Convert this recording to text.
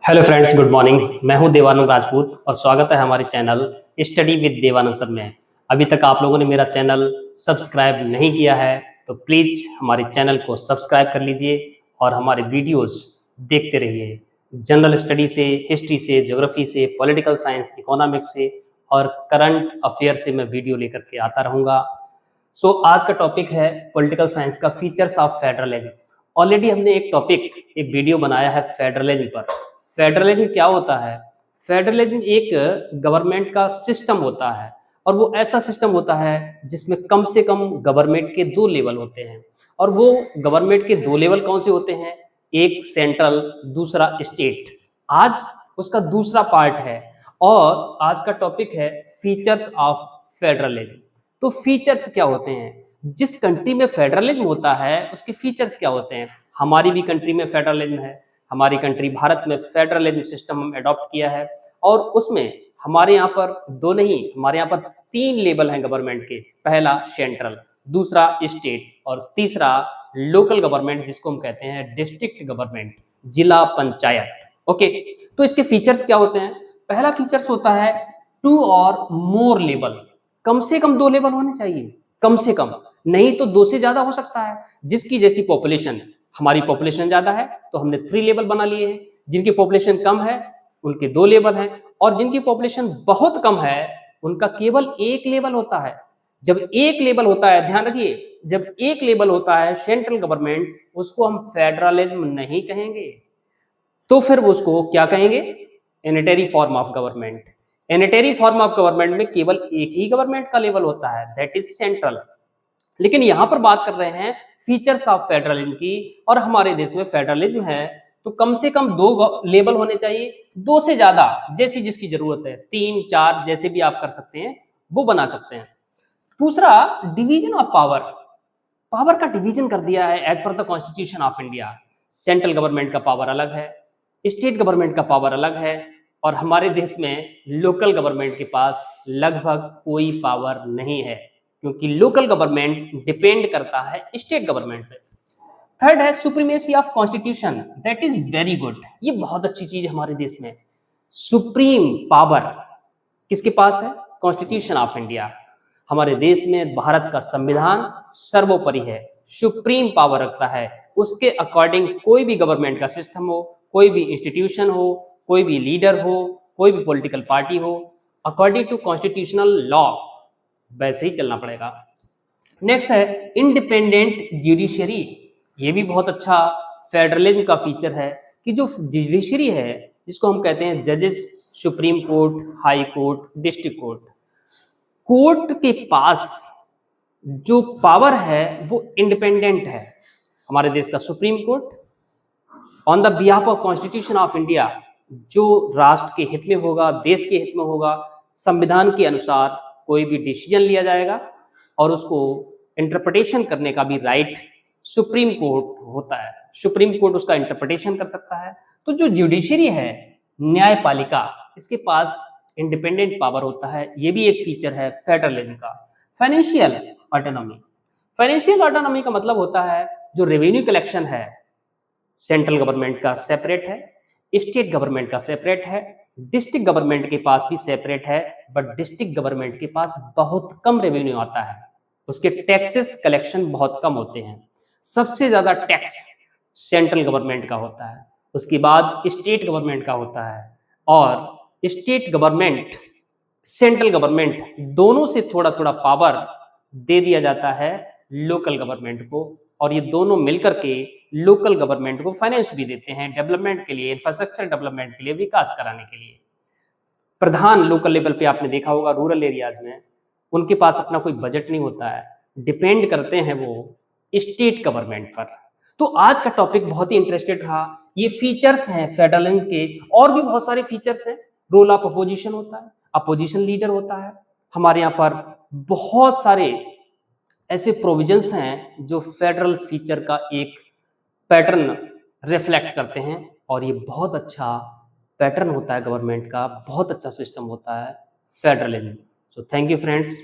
Hello friends, good morning. मैं हूं देवानंद राजपूत और स्वागत है हमारे channel study with Devanand sir में। अभी तक आप लोगों ने मेरा चैनल सब्सक्राइब नहीं किया है तो प्लीज़ हमारे चैनल को सब्सक्राइब कर लीजिए और हमारे वीडियोस देखते रहिए। जनरल स्टडी से, हिस्ट्री से, ज्योग्राफी से, पॉलिटिकल साइंस, इकोनॉमिक्स से और करंट अफेयर से मैं वीडियो लेकर के आता रहूँगा। आज का टॉपिक है पॉलिटिकल साइंस का फीचर्स ऑफ फेडरलिज्म। ऑलरेडी हमने एक वीडियो बनाया है फेडरलिज्म पर। फेडरलिज्म क्या होता है? फेडरलिज्म एक गवर्नमेंट का सिस्टम होता है और वो ऐसा सिस्टम होता है जिसमें कम से कम गवर्नमेंट के दो लेवल होते हैं। और वो गवर्नमेंट के दो लेवल कौन से होते हैं? एक सेंट्रल, दूसरा स्टेट। आज उसका दूसरा पार्ट है और आज का टॉपिक है फीचर्स ऑफ फेडरलिज्म। तो फीचर्स क्या होते हैं? जिस कंट्री में फेडरलिज्म होता है उसके फीचर्स क्या होते हैं? हमारी भी कंट्री में फेडरलिज्म है। हमारी कंट्री भारत में फेडरलिज्म सिस्टम हम अडॉप्ट किया है और उसमें हमारे यहाँ पर दो नहीं, हमारे यहाँ पर तीन लेवल हैं गवर्नमेंट के। पहला सेंट्रल, दूसरा स्टेट और तीसरा लोकल गवर्नमेंट, जिसको हम कहते हैं डिस्ट्रिक्ट गवर्नमेंट, जिला पंचायत। ओके, तो इसके फीचर्स क्या होते हैं? पहला फीचर्स होता है टू और मोर लेवल। कम से कम दो लेवल होने चाहिए, कम से कम, नहीं तो दो से ज्यादा हो सकता है। जिसकी जैसी पॉपुलेशन, हमारी पॉपुलेशन ज्यादा है तो हमने 3 लेवल बना लिए हैं। जिनकी पॉपुलेशन कम है उनके 2 लेवल हैं और जिनकी पॉपुलेशन बहुत कम है उनका केवल 1 लेवल होता है। जब 1 लेवल होता है, ध्यान रखिए, जब 1 लेवल होता है सेंट्रल गवर्नमेंट, उसको हम फेडरलिज्म नहीं कहेंगे, तो फिर उसको क्या कहेंगे? Unitary form of government. Unitary form of government में केवल एक ही गवर्नमेंट का लेवल होता है, दैट इज सेंट्रल। लेकिन यहां पर बात कर रहे हैं फीचर्स ऑफ फेडरलिज्म की, और हमारे देश में फेडरलिज्म है तो कम से कम 2 लेवल होने चाहिए, 2 से ज्यादा जैसी जिसकी जरूरत है, 3, 4 जैसे भी आप कर सकते हैं वो बना सकते हैं। दूसरा, डिवीजन ऑफ पावर। पावर का डिवीजन कर दिया है as per the constitution of India. Central government का पावर अलग है, स्टेट गवर्नमेंट का पावर अलग है और हमारे देश में लोकल गवर्नमेंट के पास लगभग कोई पावर नहीं है, क्योंकि लोकल गवर्नमेंट डिपेंड करता है स्टेट गवर्नमेंट पे। थर्ड है supremacy of constitution, that is very good. ये बहुत अच्छी चीज है हमारे देश में। सुप्रीम पावर किसके पास है? Constitution of India. हमारे देश में भारत का संविधान सर्वोपरि है, सुप्रीम पावर रखता है। उसके अकॉर्डिंग कोई भी गवर्नमेंट का सिस्टम हो, कोई भी इंस्टीट्यूशन हो, कोई भी लीडर हो, कोई भी पॉलिटिकल पार्टी हो, अकॉर्डिंग टू कॉन्स्टिट्यूशनल लॉ वैसे ही चलना पड़ेगा। नेक्स्ट है इंडिपेंडेंट जुडिशरी। ये भी बहुत अच्छा फेडरलिज्म का फीचर है कि जो जुडिशरी है, जिसको हम कहते हैं जजेस, supreme court, high court, district court, court के पास जो पावर है वो इंडिपेंडेंट है। हमारे देश का supreme court on the behalf of constitution of India, जो राष्ट्र के हित में होगा, देश के हित में होगा, संविधान के अनुसार कोई भी डिसीजन लिया जाएगा और उसको इंटरप्रिटेशन करने का भी राइट सुप्रीम कोर्ट होता है। सुप्रीम कोर्ट उसका इंटरप्रिटेशन कर सकता है। तो जो जुडिशरी है, न्यायपालिका, इसके पास इंडिपेंडेंट पावर होता है। ये भी एक फीचर है फेडरलिज्म का। Financial autonomy. फाइनेंशियल ऑटोनॉमी का मतलब होता है जो रेवेन्यू कलेक्शन है, सेंट्रल गवर्नमेंट का सेपरेट है, स्टेट गवर्नमेंट का सेपरेट है, डिस्ट्रिक्ट गवर्नमेंट के पास भी सेपरेट है, बट डिस्ट्रिक्ट गवर्नमेंट के पास बहुत कम रेवेन्यू आता है, उसके टैक्सेस कलेक्शन बहुत कम होते हैं। सबसे ज्यादा टैक्स सेंट्रल गवर्नमेंट का होता है, उसके बाद स्टेट गवर्नमेंट का होता है, और स्टेट गवर्नमेंट, सेंट्रल गवर्नमेंट दोनों से थोड़ा थोड़ा पावर दे दिया जाता है लोकल गवर्नमेंट को, और ये दोनों मिलकर के लोकल गवर्नमेंट को फाइनेंस भी देते हैं डेवलपमेंट के लिए, इंफ्रास्ट्रक्चर डेवलपमेंट के लिए, विकास कराने के लिए। प्रधान लोकल लेवल पे आपने देखा होगा रूरल एरियाज में, उनके पास अपना कोई बजट नहीं होता है, डिपेंड करते हैं वो स्टेट गवर्नमेंट पर। तो आज का टॉपिक बहुत ही इंटरेस्टेड रहा। ये फीचर्स हैं फेडरलिज्म के, और भी बहुत सारे फीचर्स हैं। रोल ऑफ अपोजिशन होता है, अपोजिशन लीडर होता है। हमारे यहाँ पर बहुत सारे ऐसे प्रोविजंस हैं जो फेडरल फीचर का एक पैटर्न रिफ्लेक्ट करते हैं, और ये बहुत अच्छा पैटर्न होता है गवर्नमेंट का, बहुत अच्छा सिस्टम होता है federalism. So thank you friends.